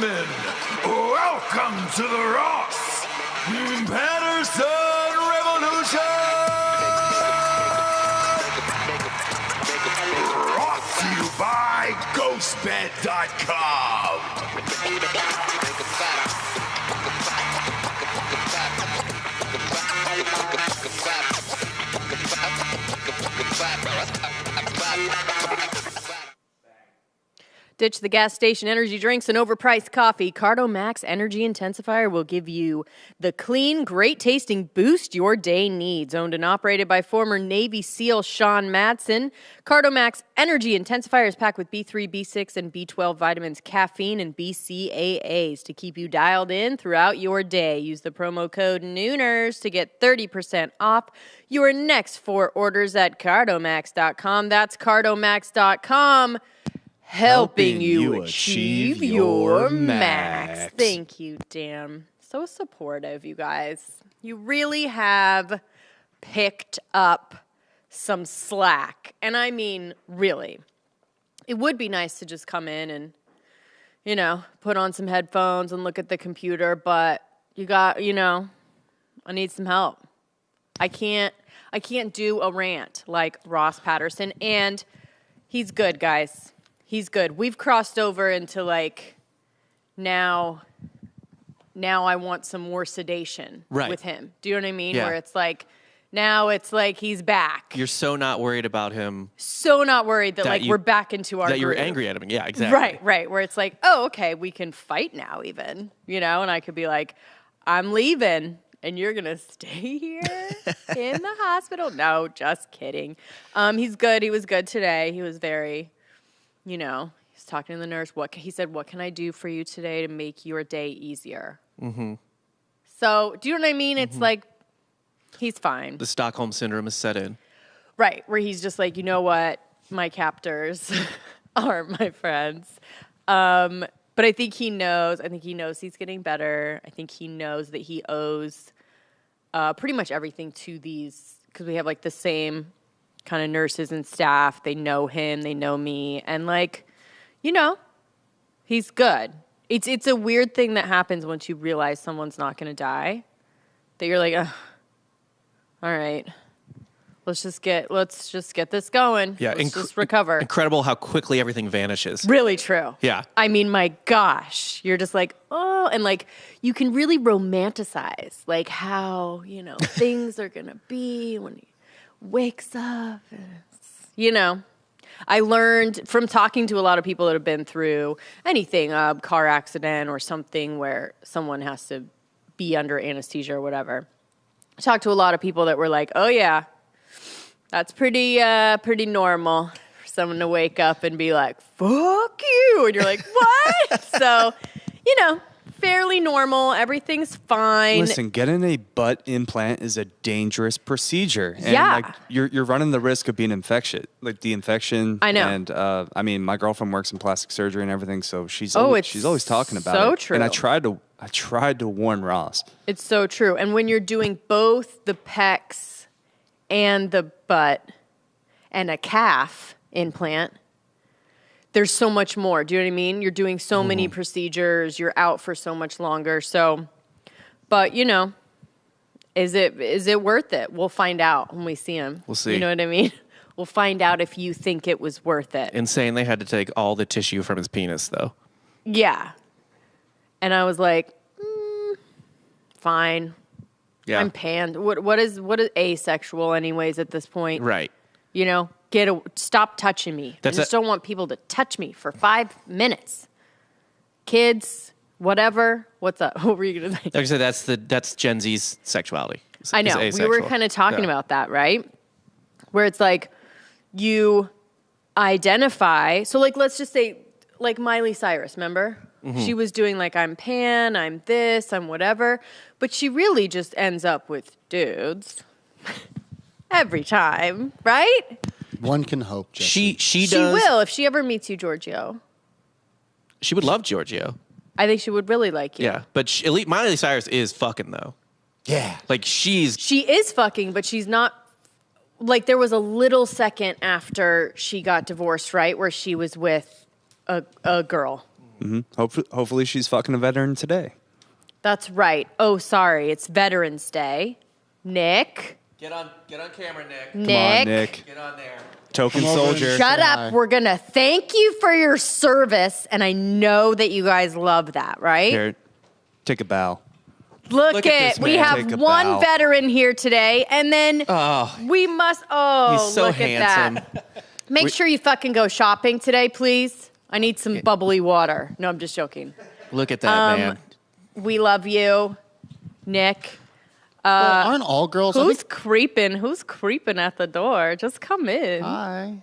gentlemen, welcome to the Ross Patterson Revolution! Brought to you by GhostBed.com. Ditch the gas station energy drinks and overpriced coffee. Cardo Max Energy Intensifier will give you the clean, great-tasting boost your day needs. Owned and operated by former Navy SEAL Sean Madsen, Cardo Max Energy Intensifier is packed with B3, B6, and B12 vitamins, caffeine, and BCAAs to keep you dialed in throughout your day. Use the promo code Nooners to get 30% off your next 4 orders at cardomax.com. That's cardomax.com. Helping you achieve your max. Thank you, Dan. So supportive, you guys. You really have picked up some slack. And I mean, really. It would be nice to just come in and, put on some headphones and look at the computer, but I need some help. I can't do a rant like Ross Patterson, and he's good, guys. He's good. We've crossed over into now I want some more sedation with him. Do you know what I mean? Yeah. Where it's now it's he's back. You're so not worried about him. So not worried that we're back into our that you're groove. angry at him. Yeah, exactly. Right. Where it's oh, okay, we can fight now even, and I could be I'm leaving and you're going to stay here in the hospital. No, just kidding. He's good. He was good today. He was very... he's talking to the nurse. He said, what can I do for you today to make your day easier? Mm-hmm. So, do you know what I mean? It's he's fine. The Stockholm Syndrome is set in. Right, where he's just you know what? My captors are my friends. But I think he knows. I think he knows he's getting better. I think he knows that he owes pretty much everything to these, because we have the same kind of nurses and staff. They know him, they know me, and he's good. It's a weird thing that happens once you realize someone's not going to die, that you're all right, let's just get this going. Yeah, let's just recover. Incredible how quickly everything vanishes. Really true. Yeah. I mean, my gosh, you're just oh, and you can really romanticize how things are going to be when he wakes up. I learned from talking to a lot of people that have been through anything, a car accident or something where someone has to be under anesthesia or whatever. I talked to a lot of people that were oh yeah, that's pretty normal for someone to wake up and be fuck you. And you're what? So, fairly normal. Everything's fine. Listen, getting a butt implant is a dangerous procedure. And yeah. You're running the risk of being infected, the infection. I know. And my girlfriend works in plastic surgery and everything, so she's always talking about it. So true. And I tried to warn Ross. It's so true. And when you're doing both the pecs and the butt and a calf implant, there's so much more. Do you know what I mean? You're doing so many procedures. You're out for so much longer. So, but is it worth it? We'll find out when we see him. We'll see. You know what I mean? We'll find out if you think it was worth it. Insane. They had to take all the tissue from his penis, though. Yeah. And I was fine. Yeah. I'm panned. What is asexual anyways at this point? Right. Stop touching me. I just don't want people to touch me for 5 minutes. Kids, whatever. What's up? What were you going to say? Like I said, that's Gen Z's sexuality. I know. We were kind of talking about that, right? Where it's you identify. So let's just say Miley Cyrus, remember? Mm-hmm. She was doing I'm pan, I'm this, I'm whatever. But she really just ends up with dudes. Every time, right? One can hope, Jessie. She does. She will if she ever meets you, Giorgio. She would love Giorgio. I think she would really like you. Yeah, but Miley Cyrus is fucking though. Yeah, she is fucking, but she's not. There was a little second after she got divorced, right, where she was with a girl. Hopefully she's fucking a veteran today. That's right. Oh, sorry. It's Veterans Day. Nick. Get on camera, Nick. Come on, Nick. Get on there. Token soldier. Shut up. We're going to thank you for your service. And I know that you guys love that, right? Here, take a bow. Look at this we man. have Take a one bow. veteran here today. And then we must, He's so look handsome. at that. Make sure you fucking go shopping today, please. I need some bubbly water. No, I'm just joking. Look at that, man. We love you, Nick. Well, aren't all girls? Who's creeping? Who's creeping at the door? Just come in. Hi.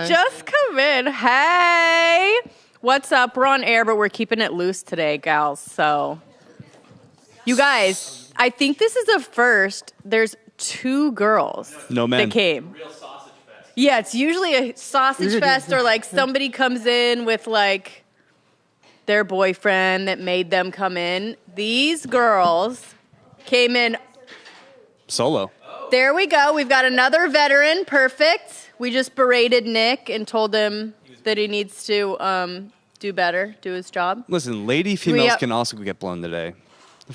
Just come in. Hey. What's up? We're on air, but we're keeping it loose today, gals. So, you guys, I think this is a first. There's 2 girls No men. that came. Real sausage fest. Yeah, it's usually a sausage fest or like somebody comes in with like their boyfriend that made them come in. These girls came in. Solo. There we go. We've got another veteran. Perfect. We just berated Nick and told him that he needs to do better, do his job. Listen, lady females can also get blown today.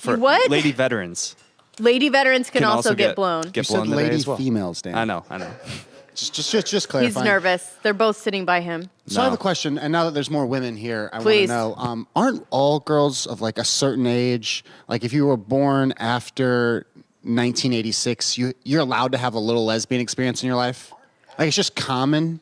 What? Lady veterans. Lady veterans can also get blown. You Get said blown today lady as well. females, Dan. I know. Just clarifying. He's nervous. They're both sitting by him. So I have a question, and now that there's more women here, I want to Please. know: aren't all girls of like a certain age, like if you were born after 1986, you're allowed to have a little lesbian experience in your life? Like it's just common.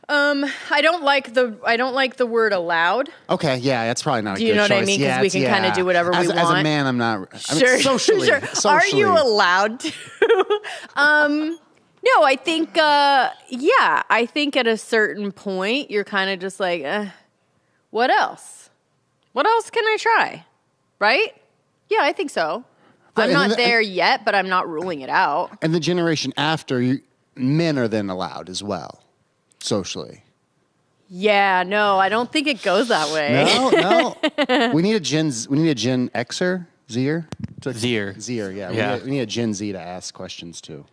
I don't like the word allowed. Okay, yeah, that's probably not a good choice. Do you know what I mean? 'Cause Yeah, we it's- can kinda do whatever we As a want. man, I'm not. I Sure, mean, socially, sure. Are you allowed to? No, I think, I think at a certain point, you're kind of just like, what else? What else can I try? Right? Yeah, I think so. Right, I'm and not then- there yet, but I'm not ruling it out. And the generation after, men are then allowed as well, socially. Yeah, no, I don't think it goes that way. No. We need a Gen Xer, Zer? Zer. Zer, yeah. Yeah. We need a Gen Z to ask questions too.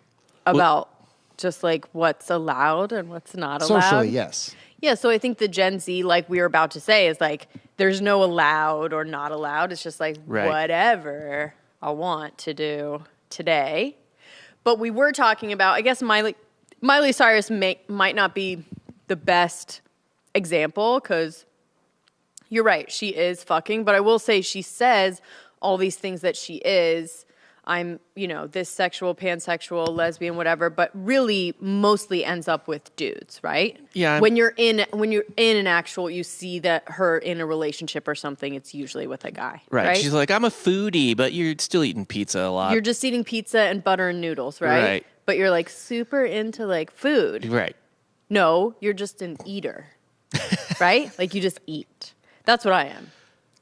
About just like what's allowed and what's not allowed. Socially, yes. Yeah, so I think the Gen Z, like we were about to say, is like there's no allowed or not allowed. It's just like whatever I want to do today. But we were talking about, I guess Miley Cyrus might not be the best example because you're right, she is fucking. But I will say she says all these things that she is. I'm, this sexual, pansexual, lesbian, whatever, but really mostly ends up with dudes, right? Yeah. When you're in an actual, you see that her in a relationship or something, it's usually with a guy, right? She's like, I'm a foodie, but you're still eating pizza a lot. You're just eating pizza and butter and noodles, right? Right. But you're like super into like food. Right. No, you're just an eater, right? Like you just eat. That's what I am.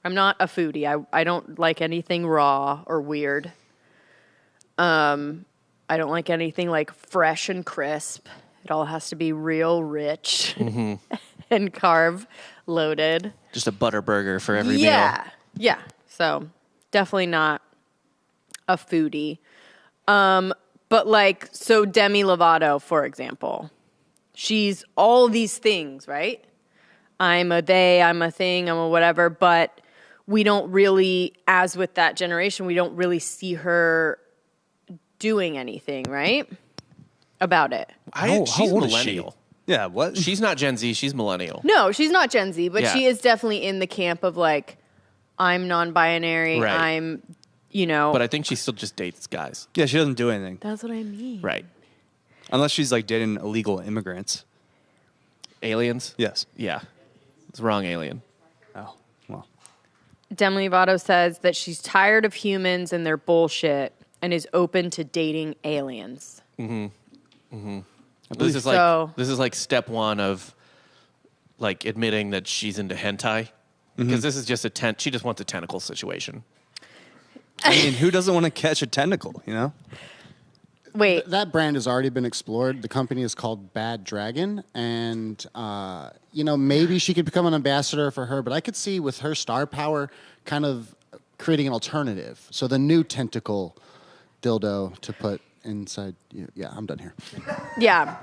I'm not a foodie. I don't like anything raw or weird. I don't like anything like fresh and crisp. It all has to be real rich and carb loaded. Just a butter burger for every meal. Yeah. So definitely not a foodie. But like, so Demi Lovato, for example, she's all these things, right? I'm a they, I'm a thing, I'm a whatever, but we don't really, as with that generation, we don't really see her doing anything, right? About it. She's old is she? millennial. Yeah, what? She's not Gen Z. She's millennial. No, she's not Gen Z, but Yeah. she is definitely in the camp of like, I'm non-binary, Right. I'm, But I think she still just dates guys. Yeah, she doesn't do anything. that's what I mean. Right. Unless she's like dating illegal immigrants. Aliens? Yes. Yeah. It's the wrong alien. Oh, well. Demi Lovato says that she's tired of humans and their bullshit and is open to dating aliens. This is So- like step one of like admitting that she's into hentai. Because this is just she just wants a tentacle situation. I mean, who doesn't want to catch a tentacle, Wait, That brand has already been explored. The company is called Bad Dragon, and maybe she could become an ambassador for her. But I could see with her star power, kind of creating an alternative. So the new tentacle dildo to put inside. Yeah, I'm done here. yeah.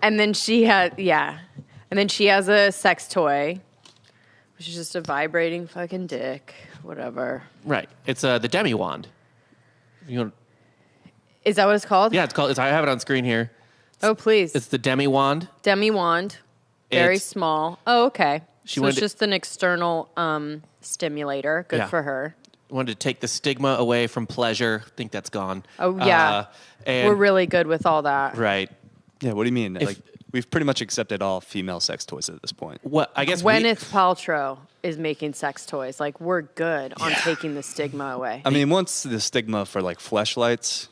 And then she has a sex toy. She's just a vibrating fucking dick. Whatever. Right. It's the Demi wand. You know, Is that what it's called? yeah, it's called. I have it on screen here. Oh, please. It's the Demi wand. Demi wand. Very It's- small. Oh, okay. She So it's wanted to- just an external stimulator. Good Yeah. for her. Wanted to take the stigma away from pleasure. Think that's gone. Oh, yeah. And We're really good with all that. right. Yeah, what do you mean? Like, we've pretty much accepted all female sex toys at this point. What I guess Gwyneth Paltrow is making sex toys. Like, we're good on taking the stigma away. I mean, once the stigma for like fleshlights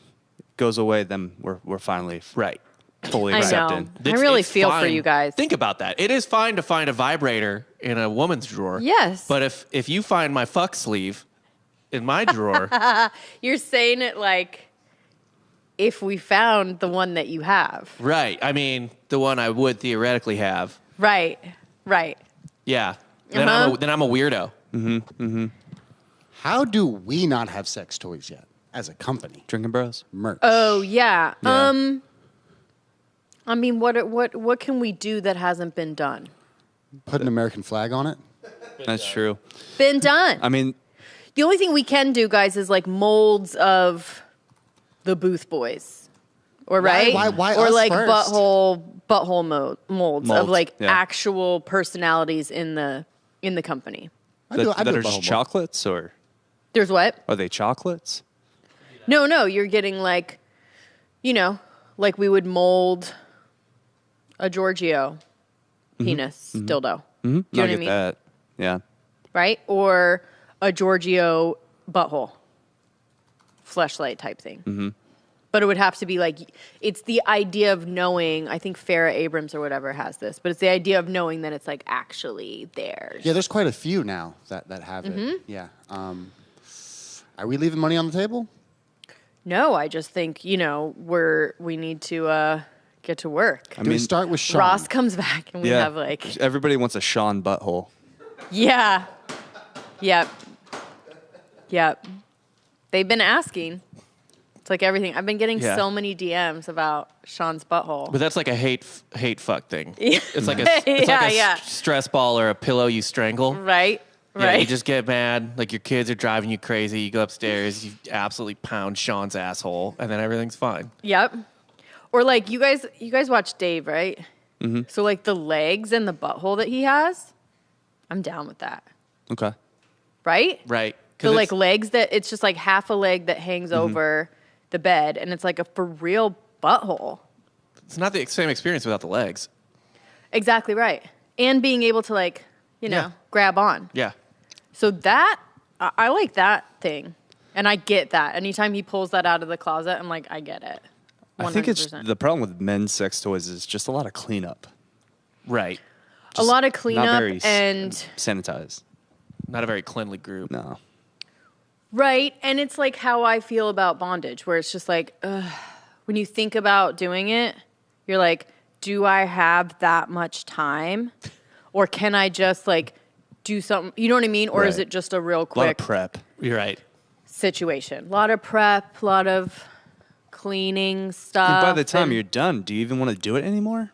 goes away, then we're finally right. fully I know. accepted. I really It's feel for fine. you guys. Think about that. It is fine to find a vibrator in a woman's drawer. Yes. But if you find my fuck sleeve in my drawer, You're saying it like if we found the one that you have. right? I mean, the one I would theoretically have. Right. Right. Yeah. Then Uh-huh. I'm a weirdo. How do we not have sex toys yet as a company? Drinking Bros. Merch. Oh, yeah. Yeah. I mean, what can we do that hasn't been done? Put an American flag on it. That's true. Been done. I mean, The only thing we can do, guys, is like molds of the Booth Boys, or right, why or us like first? molds of Molds, like yeah. actual personalities in the company. I do that a are bubble just chocolates, or There's what? are they chocolates? No, you're getting like, like we would mold a Giorgio penis dildo. Do you know what I get mean? that. Yeah. Right? Or a Giorgio butthole, fleshlight type thing. Mm-hmm. But it would have to be like, it's the idea of knowing, I think Farrah Abrams or whatever has this, but it's the idea of knowing that it's like actually theirs. Yeah, there's quite a few now that have Mm-hmm. it. Yeah. Are we leaving money on the table? No, I just think, we need to get to work. Do we start with Sean? Ross comes back and we Yeah. have like, Everybody wants a Sean butthole. yeah. Yep. They've been asking. It's like everything. I've been getting Yeah. so many DMs about Sean's butthole. But that's like a hate fuck thing. It's like it's Yeah, like a yeah. stress ball or a pillow you strangle. Right? Yeah, Right. you just get mad, like your kids are driving you crazy. You go upstairs, you absolutely pound Sean's asshole, and then everything's fine. Yep. Or like you guys watch Dave, right? Mm-hmm. So like the legs and the butthole that he has, I'm down with that. Okay. Right? Right. The like legs that it's just like half a leg that hangs over the bed, and it's like a for real butthole. it's not the same experience without the legs. Exactly right. And being able to like, Yeah. grab on. Yeah. So that, I like that thing. And I get that. Anytime he pulls that out of the closet, I'm like, I get it. 100%. I think it's the problem with men's sex toys is just a lot of cleanup. Right. a lot of Not cleanup very and sanitized. Not a very cleanly group. No. right. And it's like how I feel about bondage, where it's just like, when you think about doing it, you're like, do I have that much time? Or can I just like do something, you know what I mean? Or is Right. it just a real A lot of quick prep. You're right. situation? A lot of prep, a lot of cleaning stuff. And by the time and- you're done, do you even want to do it anymore?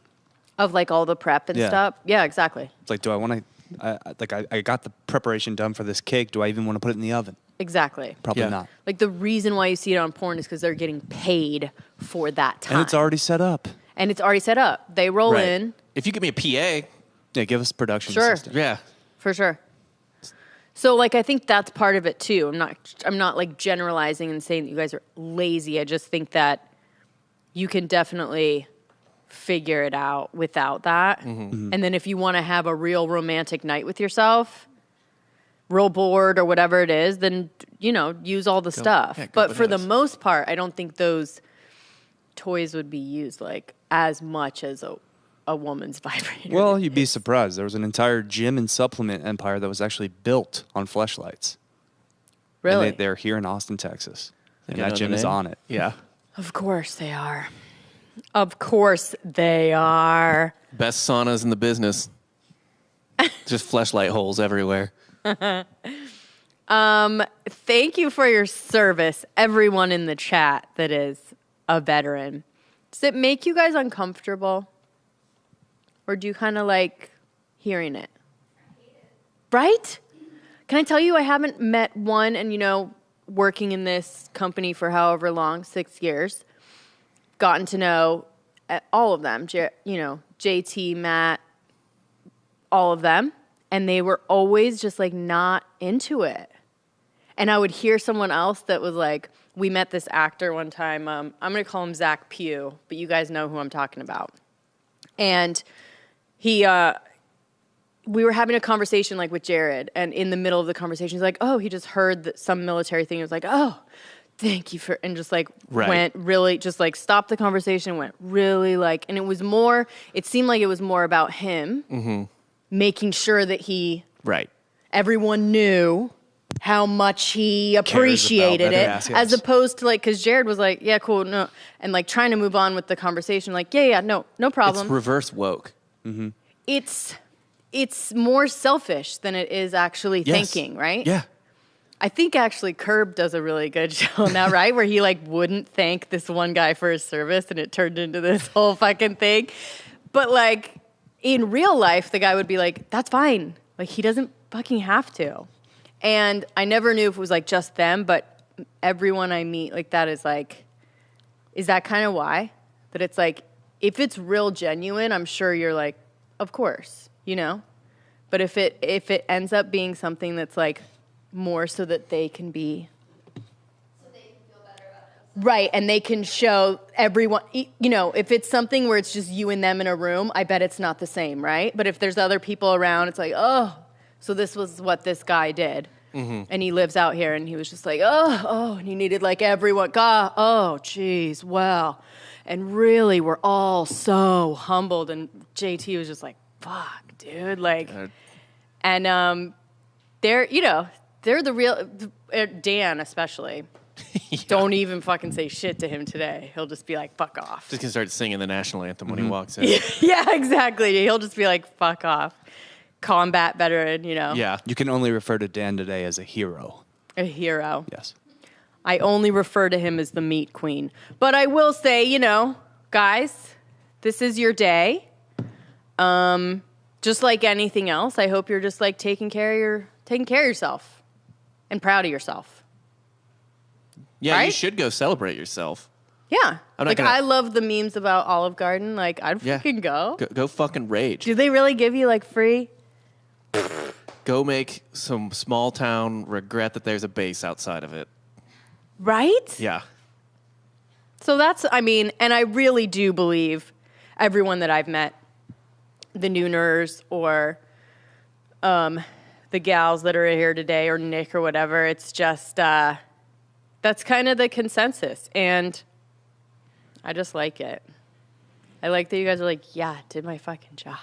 of like all the prep and Yeah. stuff. Yeah, exactly. It's like, do I want to, I got the preparation done for this cake. Do I even want to put it in the oven? Exactly. Probably Yeah. not. Like the reason why you see it on porn is because they're getting paid for that time. And it's already set up. And it's already set up. They roll Right. in If you give me a PA, Yeah, give us production Sure. assistant. yeah. for sure. So like I think that's part of it too. I'm not like generalizing and saying that you guys are lazy. I just think that you can definitely figure it out without that. Mm-hmm. And then if you want to have a real romantic night with yourself, real bored or whatever it is, then use all the stuff. yeah, go But for the bananas. most part, I don't think those toys would be used like as much as a woman's vibrator. Well, you'd be surprised. There was an entire gym and supplement empire that was actually built on fleshlights. Really? And they're here in Austin, Texas. And You know that the gym is name? on it. Yeah. Of course they are. Of course they are. Best saunas in the business. Just fleshlight holes everywhere. Thank you for your service, everyone in the chat that is a veteran. Does it make you guys uncomfortable? Or do you kind of like hearing it? Right? Can I tell you, I haven't met one, and working in this company for however long, 6 years, gotten to know all of them, JT, Matt, all of them, and they were always just like not into it. And I would hear someone else that was like, we met this actor one time, I'm going to call him Zach Pugh, but you guys know who I'm talking about. And he, we were having a conversation like with Jared, and in the middle of the conversation, he's like, oh, he just heard some military thing. He was like, oh, thank you for, and just like went really, just like stopped the conversation, went really like, and it seemed like it was more about him making sure that everyone knew how much he appreciated it, as opposed to like, because Jared was like, yeah, cool, no, and like trying to move on with the conversation, like, yeah, no problem. It's reverse woke. Mm-hmm. It's more selfish than it is actually thinking, right? Yeah. I think actually Curb does a really good show now, right? Where he like wouldn't thank this one guy for his service, and it turned into this whole fucking thing. But like in real life, the guy would be like, that's fine. Like he doesn't fucking have to. And I never knew if it was like just them, but everyone I meet like that is like, is that kind of why? That it's like, if it's real genuine, I'm sure you're like, of course, But if it ends up being something that's like more so that they can be, so they can feel better about themselves. Right, and they can show everyone, if it's something where it's just you and them in a room, I bet it's not the same, right? But if there's other people around, it's like, oh, so this was what this guy did. Mm-hmm. And he lives out here, and he was just like, oh, and he needed like everyone, God, oh, geez, wow. And really, we're all so humbled, and JT was just like, fuck, dude, like, and they're the real, Dan especially, don't even fucking say shit to him today. He'll just be like, fuck off. Just gonna start singing the national anthem when he walks in. Yeah, exactly. He'll just be like, fuck off. Combat veteran, Yeah. You can only refer to Dan today as a hero. A hero. Yes. I only refer to him as the meat queen. But I will say, guys, this is your day. Just like anything else, I hope you're just like taking care of yourself and proud of yourself. Yeah, right? You should go celebrate yourself. Yeah. I love the memes about Olive Garden. Like, I'd fucking go. Go fucking rage. Do they really give you like free? Go make some small town regret that there's a base outside of it. Right? Yeah. So and I really do believe everyone that I've met, the Nooners or the gals that are here today or Nick or whatever, it's just, that's kind of the consensus. And I just like it. I like that you guys are like, yeah, I did my fucking job.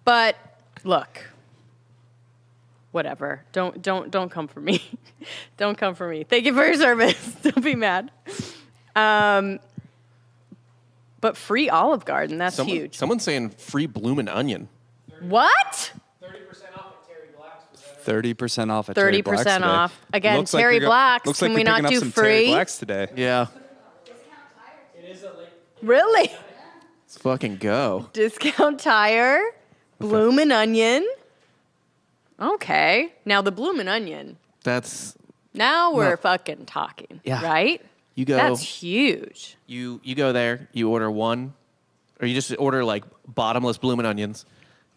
But look, whatever. Don't come for me. Don't come for me. Thank you for your service. Don't be mad. But free Olive Garden, that's huge. Someone's saying free bloomin' onion. What? 30% off at Terry Black's. 30% off. Again, Terry Black's. Can we not do free? Terry Black's today. Yeah. Really? Let's fucking go. Discount tire, bloomin' onion. Okay. Now the bloomin' onion. Now we're fucking talking. Yeah. Right? You go. That's huge. You go there, you order one, or you just order like bottomless bloomin' onions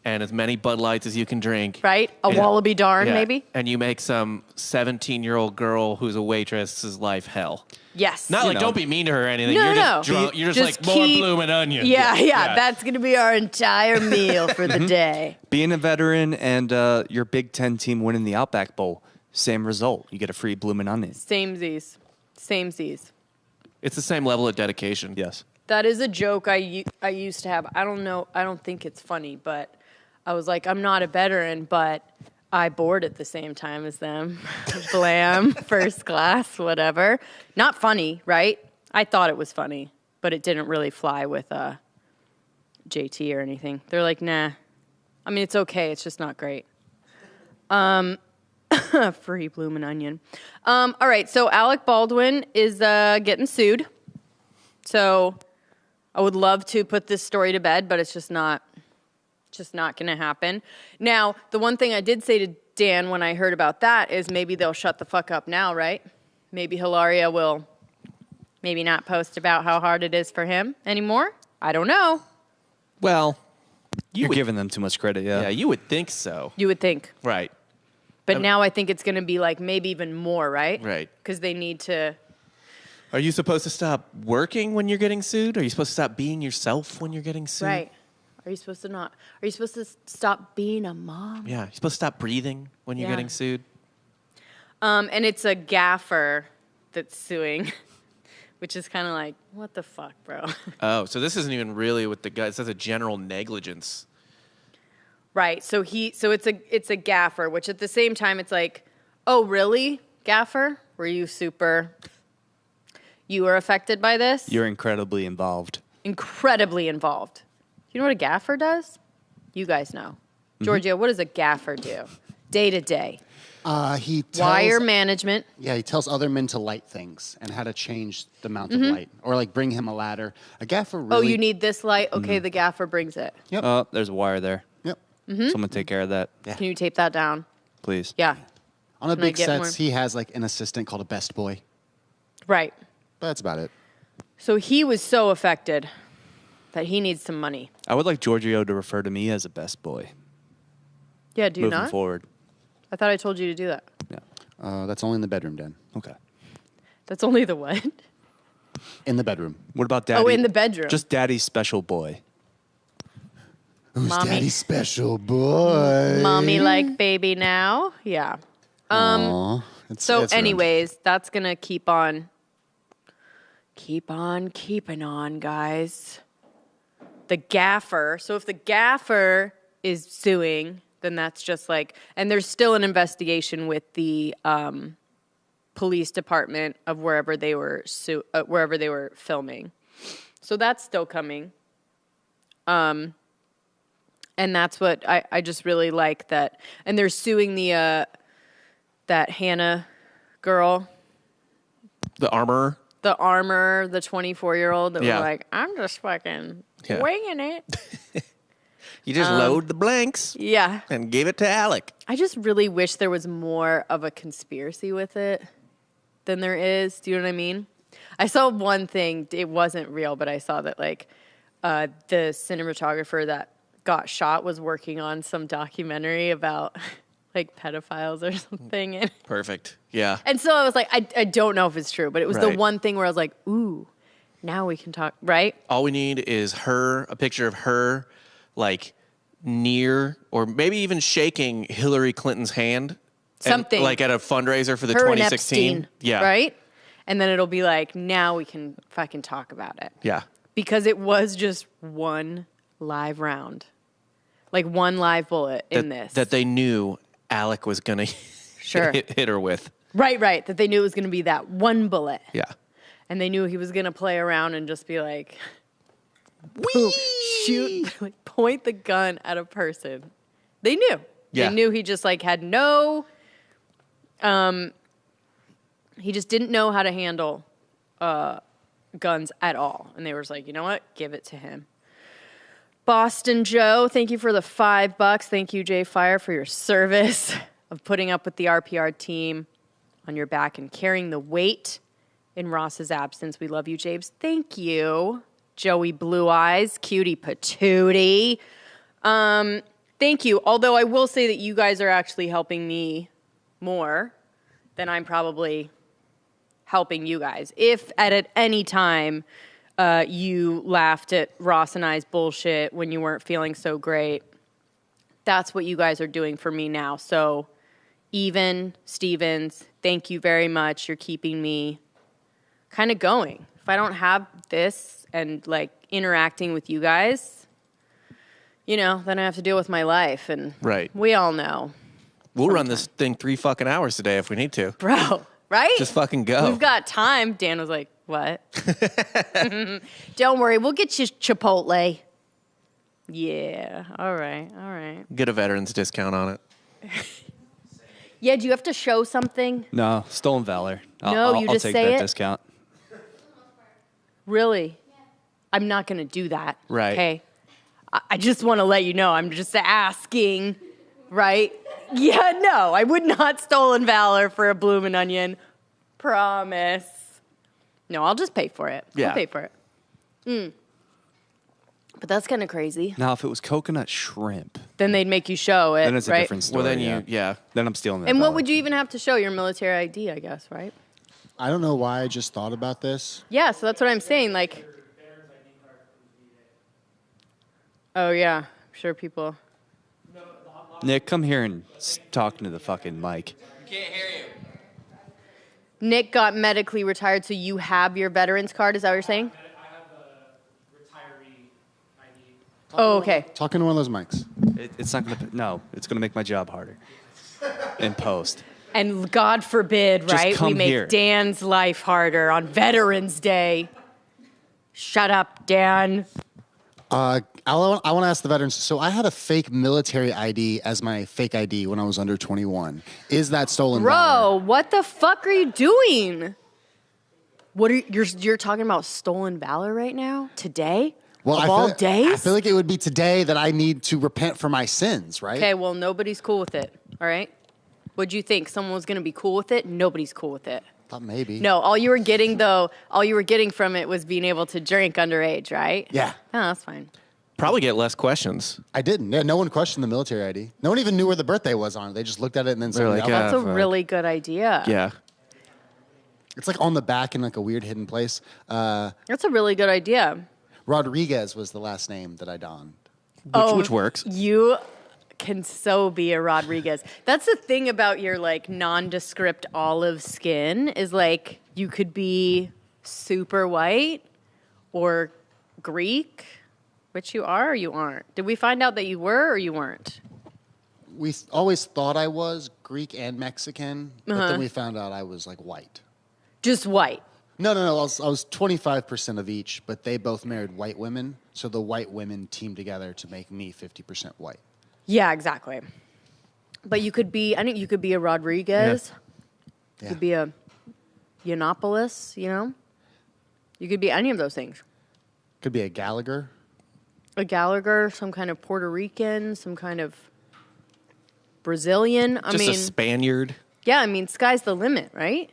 and as many Bud Lights as you can drink. Right? A Wallaby Darn, maybe? And you make some 17-year-old girl who's a waitress's life hell. Yes. Not like don't be mean to her or anything. No, you're no. just drunk. You're just like, more bloomin' onions. Yeah. That's going to be our entire meal for the day. Being a veteran and your Big Ten team winning the Outback Bowl, same result. You get a free bloomin' onion. Samesies. It's the same level of dedication. Yes. That is a joke I used to have. I don't know. I don't think it's funny, but I was like, I'm not a veteran, but I board at the same time as them. Blam, first class, whatever. Not funny, right? I thought it was funny, but it didn't really fly with JT or anything. They're like, nah. I mean, it's okay. It's just not great. Free bloomin' onion. All right, so Alec Baldwin is getting sued. So I would love to put this story to bed, but it's just not Just not going to happen. Now, the one thing I did say to Dan when I heard about that is maybe they'll shut the fuck up now, right? Maybe Hilaria will maybe not post about how hard it is for him anymore. I don't know. Well, You're giving them too much credit, yeah. Yeah, you would think so. You would think. Right. But now I think it's going to be like maybe even more, right? Right. Because they need to. Are you supposed to stop working when you're getting sued? Are you supposed to stop being yourself when you're getting sued? Right. Are you supposed to not? Are you supposed to stop being a mom? Yeah. You're supposed to stop breathing when you're getting sued? And it's a gaffer that's suing, which is kind of like, what the fuck, bro? Oh, so this isn't even really with the guy. It says a general negligence. Right. So it's a gaffer, which at the same time it's like, oh really, gaffer? Were you you were affected by this? You're incredibly involved. Incredibly involved. You know what a gaffer does? You guys know. Giorgio, what does a gaffer do? Day to day. He tells, Wire management. Yeah, he tells other men to light things and how to change the amount of light, or like bring him a ladder. A gaffer really. Oh, you need this light? Okay, the gaffer brings it. Yep. Oh, there's a wire there. Yep. Someone take care of that, Yeah. Can you tape that down? please. Yeah. On a Can I big get sets, more? he has like an assistant called a best boy. Right. But that's about it. So he was so affected that he needs some money. I would like Giorgio to refer to me as a best boy Yeah, do you moving not? forward. I thought I told you to do that. Yeah. That's only in the bedroom, Dan. Okay. That's only the what? In the bedroom. What about Daddy? Oh, in the bedroom. Just Daddy's special boy. Who's Mommy. Daddy's special boy? Mommy like baby now. Yeah. Aw, So it's anyways, that's going to keep on keeping on, guys. The gaffer. So if the gaffer is suing, then that's just like, and there's still an investigation with the police department of wherever they were filming. So that's still coming. And that's what I just really like that. And they're suing the that Hannah girl. The armorer? The armor, the 24-year-old that Yeah. was like, I'm just fucking Yeah. winging it. You just load the blanks Yeah. and give it to Alec. I just really wish there was more of a conspiracy with it than there is. Do you know what I mean? I saw one thing. It wasn't real, but I saw that like the cinematographer that got shot was working on some documentary about like pedophiles or something. Perfect. Yeah. And so I was like, I don't know if it's true, but it was the Right. one thing where I was like, ooh, now we can talk, right? All we need is a picture of her, like, near or maybe even shaking Hillary Clinton's hand. Something. Like at a fundraiser for the Her and 2016. Epstein, Yeah. right? And then it'll be like, now we can fucking talk about it. Yeah. Because it was just one live round. Like one live bullet in this. That they knew Alec was going to Sure. hit her with. Right. That they knew it was going to be that one bullet. Yeah. And they knew he was going to play around and just be like, boom, shoot, like point the gun at a person. They knew. Yeah. They knew he just like had no, he just didn't know how to handle guns at all. And they were just like, you know what? Give it to him. Boston Joe, thank you for the $5. Thank you, Jay Fire, for your service of putting up with the RPR team on your back and carrying the weight in Ross's absence. We love you, Jabes. Thank you. Joey Blue Eyes, cutie patootie. Thank you. Although I will say that you guys are actually helping me more than I'm probably helping you guys. If at any time you laughed at Ross and I's bullshit when you weren't feeling so great, that's what you guys are doing for me now. So, Stevens, thank you very much. You're keeping me kind of going. If I don't have this and like interacting with you guys, you know, then I have to deal with my life. And Right. we all know. We'll run this thing 3 fucking hours today if we need to. Bro, right? Just fucking go. We've got time. Dan was like, what? Don't worry. We'll get you Chipotle. Yeah. All right. Get a veteran's discount on it. Yeah, do you have to show something? No, stolen valor. No, you I'll just take say that it? discount. Really? I'm not going to do that. Right. Okay. I just want to let you know. I'm just asking, right? Yeah, no, I would not stolen valor for a bloomin' onion. Promise. No, I'll just pay for it. Yeah. I'll pay for it. But that's kind of crazy. Now, if it was coconut shrimp, Then they'd make you show it, then it's a right? different story. Well, then Then I'm stealing that. And what dollar. would you even have to show? Your military ID, I guess, right? I don't know why I just thought about this. Yeah, so that's what I'm saying. Like, oh yeah, I'm sure people. Nick, come here and talk into the fucking mic. Nick got medically retired, so you have your veterans card. Is that what you're saying? I have a retiree ID. Oh, okay. Talking to one of those mics. It's not gonna. No, it's gonna make my job harder. In post. And God forbid, Just right? come We make here. Dan's life harder on Veterans Day. Shut up, Dan. I want to ask the veterans. So I had a fake military ID as my fake ID when I was under 21. Is that stolen valor? Bro, what the fuck are you doing? What are you're talking about stolen valor right now? Today? Well, of all days? I feel like it would be today that I need to repent for my sins, right? Okay, well, nobody's cool with it. All right? What'd you think? Someone was going to be cool with it? Nobody's cool with it. Thought maybe. No, all you were getting from it was being able to drink underage, right? Yeah. Oh, that's fine. Probably get less questions. I didn't. Yeah, no one questioned the military ID. No one even knew where the birthday was on it. They just looked at it and then said, like, That's a fuck. really good idea. Yeah. It's like on the back in like a weird hidden place. That's a really good idea. Rodriguez was the last name that I donned. Which works. You can so be a Rodriguez. That's the thing about your like nondescript olive skin is like you could be super white or Greek, which you are or you aren't. Did we find out that you were or you weren't? We always thought I was Greek and Mexican, but then we found out I was like white. Just white. No. I was 25% of each, but they both married white women. So the white women teamed together to make me 50% white. Yeah, exactly. But you could be, I think you could be a Rodriguez. You could be a Yiannopoulos, you know? You could be any of those things. Could be a Gallagher. A Gallagher, some kind of Puerto Rican, some kind of Brazilian. I Just mean, a Spaniard. yeah, I mean, sky's the limit, right?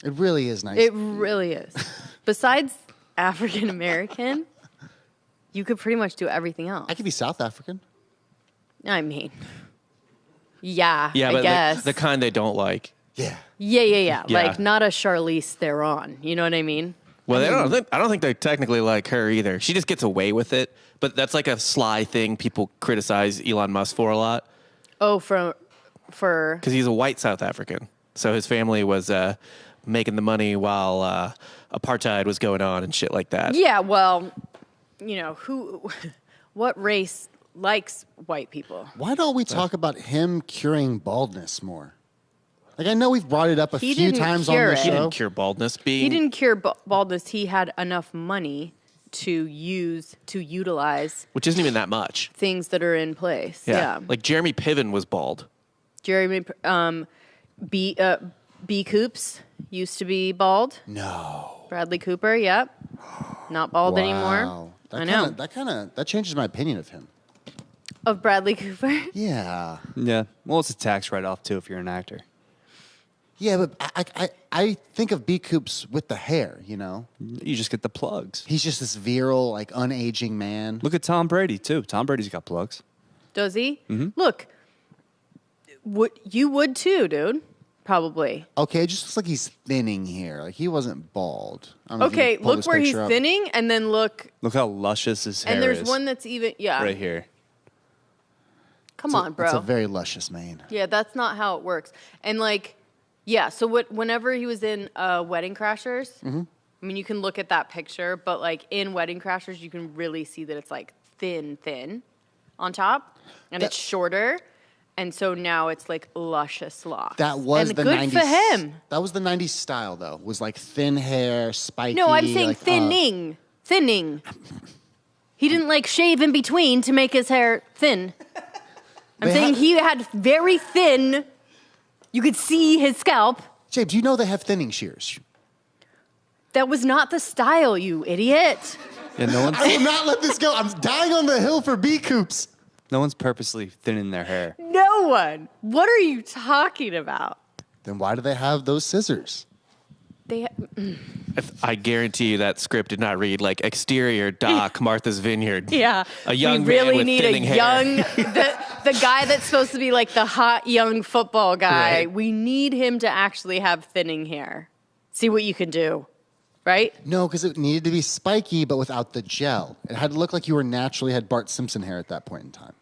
It really is nice. It really is. Besides African American, you could pretty much do everything else. I could be South African. I mean, yeah, Yeah, I but guess. the kind they don't like. Yeah. Yeah. Yeah. Like not a Charlize Theron. You know what I mean? Well, I don't think they technically like her either. She just gets away with it. But that's like a sly thing people criticize Elon Musk for a lot. Oh, for Because he's a white South African. So his family was making the money while apartheid was going on and shit like that. yeah. Well, you know what race likes white people? Why don't we talk about him curing baldness more? Like, I know we've brought it up a He few didn't times on cure the it. He show. didn't cure baldness. He didn't cure baldness. He had enough money to utilize Which isn't even that much. things that are in place. Yeah. Like Jeremy Piven was bald. Jeremy B. Coops used to be bald. No. Bradley Cooper, yep. Not bald anymore. Wow. I know. That changes my opinion of him. Of Bradley Cooper. Yeah. Yeah. Well, it's a tax write-off too if you're an actor. Yeah, but I think of B. Coops with the hair, you know? You just get the plugs. He's just this virile, like, unaging man. Look at Tom Brady too. Tom Brady's got plugs. Does he? Look, you would too, dude. Probably. Okay, it just looks like he's thinning here. Like, he wasn't bald. I don't know if you Okay, can pull look this where he's picture up. thinning, and then look, Look how luscious his hair and there's is. one that's even, right here. Come on, bro. It's a very luscious mane. Yeah, that's not how it works. And like, yeah, so whenever he was in Wedding Crashers, I mean, you can look at that picture, but like in Wedding Crashers, you can really see that it's like thin on top, and it's shorter. And so now it's like luscious locks. That was and the good 90s. for him. That was the 90s style, though. Was like thin hair, spiky. No, I'm saying like, thinning. He didn't like shave in between to make his hair thin. I'm They saying have- he had very thin. You could see his scalp. James, you know they have thinning shears. That was not the style, you idiot. Yeah, no I will not let this go. I'm dying on the hill for bee coops. one's purposely thinning their hair. No one. What are you talking about? Then why do they have those scissors? They. I guarantee you that script did not read like exterior dock Martha's Vineyard. Yeah, A young we man really with need thinning a hair. young the guy that's supposed to be like the hot young football guy. Right. We need him to actually have thinning hair. See what you can do, right? No, because it needed to be spiky, but without the gel. It had to look like you were naturally had Bart Simpson hair at that point in time.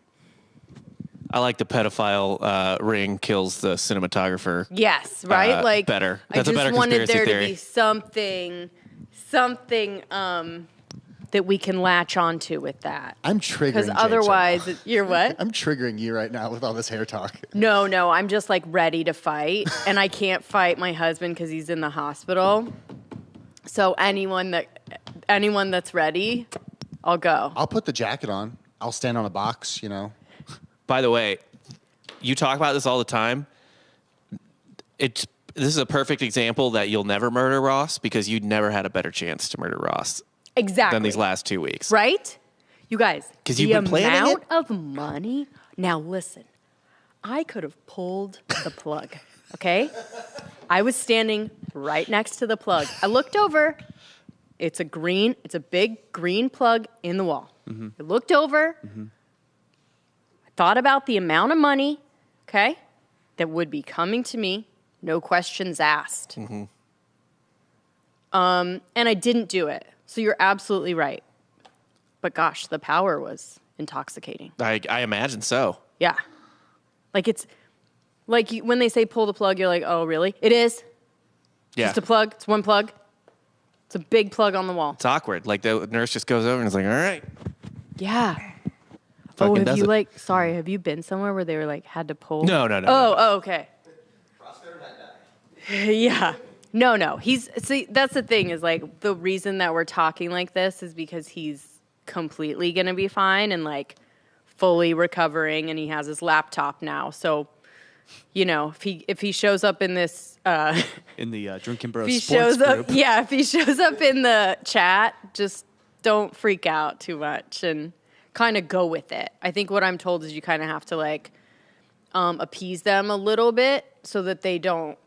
I like the pedophile ring kills the cinematographer. Yes, right. Like better. That's I a just better wanted conspiracy there theory. to be something that we can latch onto with that. I'm triggering Because James otherwise, right now. you're what? I'm triggering you right now with all this hair talk. No, I'm just like ready to fight, and I can't fight my husband because he's in the hospital. So anyone that's ready, I'll go. I'll put the jacket on. I'll stand on a box, you know. By the way, you talk about this all the time. This is a perfect example that you'll never murder Ross because you never had a better chance to murder Ross Exactly. than these last 2 weeks. Right? You guys, 'Cause the you've been planning amount it? of money. Now listen, I could have pulled the plug, okay? I was standing right next to the plug. I looked over. It's a big green plug in the wall. Mm-hmm. I looked over. I thought about the amount of money, okay, that would be coming to me, no questions asked. Mm-hmm. And I didn't do it. So you're absolutely right. But gosh, the power was intoxicating. I imagine so. Yeah. Like it's like when they say pull the plug, you're like, oh, really? It is. Yeah. Just a plug. It's one plug. It's a big plug on the wall. It's awkward. Like the nurse just goes over and is like, all right. Yeah. Fucking Have does you it. have you been somewhere where they were like had to pull? No. Oh, okay. Yeah. No. See, that's the thing is like the reason that we're talking like this is because he's completely going to be fine and like fully recovering and he has his laptop now. So, you know, if he shows up in this, In the Drinking Bros if he sports shows up, group. if he shows up in the chat, just don't freak out too much and kind of go with it. I think what I'm told is you kind of have to like appease them a little bit so that they don't,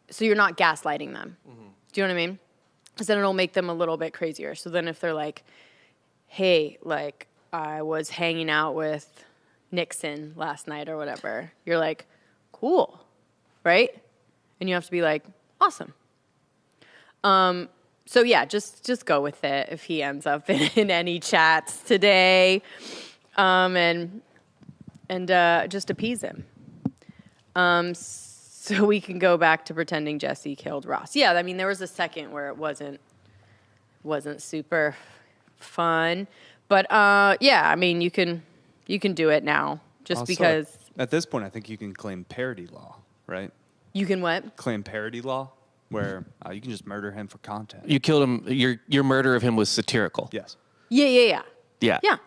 so you're not gaslighting them. Mm-hmm. Do you know what I mean? Because then it'll make them a little bit crazier. So then if they're like, hey, like I was hanging out with Nixon last night or whatever, you're like, cool, right? And you have to be like, awesome. So yeah, just go with it if he ends up in any chats today, and just appease him. So we can go back to pretending Jessie killed Ross. Yeah, I mean there was a second where it wasn't super fun, but yeah, I mean you can do it now just Also, because at this point, I think you can claim parody law, right? you can what? Claim parody law, where you can just murder him for content. You killed him. Your murder of him was satirical. Yes. Yeah. Yeah. Yeah.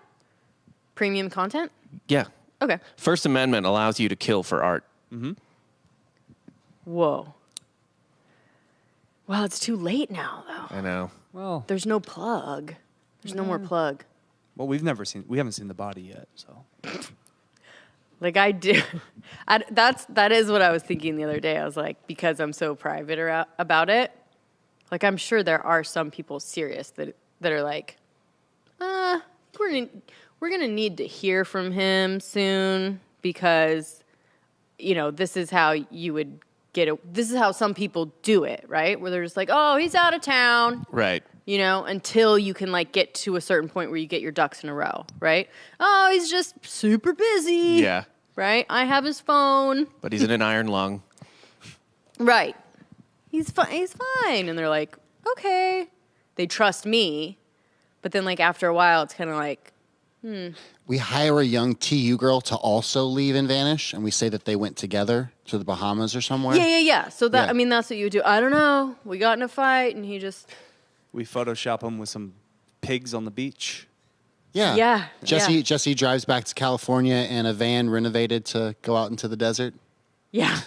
Premium content? Yeah. Okay. First Amendment allows you to kill for art. Whoa. Well, it's too late now, though. I know. Well, There's no plug. There's no more plug. well, we haven't seen the body yet, so. Like I do. That is what I was thinking the other day. I was like, because I'm so private about it, like I'm sure there are some people serious that are like, we're gonna need to hear from him soon because, you know, this is how you would get it. This is how some people do it, right? Where they're just like, oh, he's out of town. Right. You know, until you can like get to a certain point where you get your ducks in a row, right? Oh, he's just super busy. Yeah. Right? I have his phone. But he's in an iron lung. Right. He's fine. And they're like, okay. They trust me. But then like after a while, it's kind of like, We hire a young TU girl to also leave and vanish, and we say that they went together to the Bahamas or somewhere. yeah. So that, Yeah. I mean, that's what you would do. I don't know. We got in a fight and he just, We Photoshop him with some pigs on the beach. Yeah. Yeah, yeah. Jessie drives back to California in a van renovated to go out into the desert. yeah.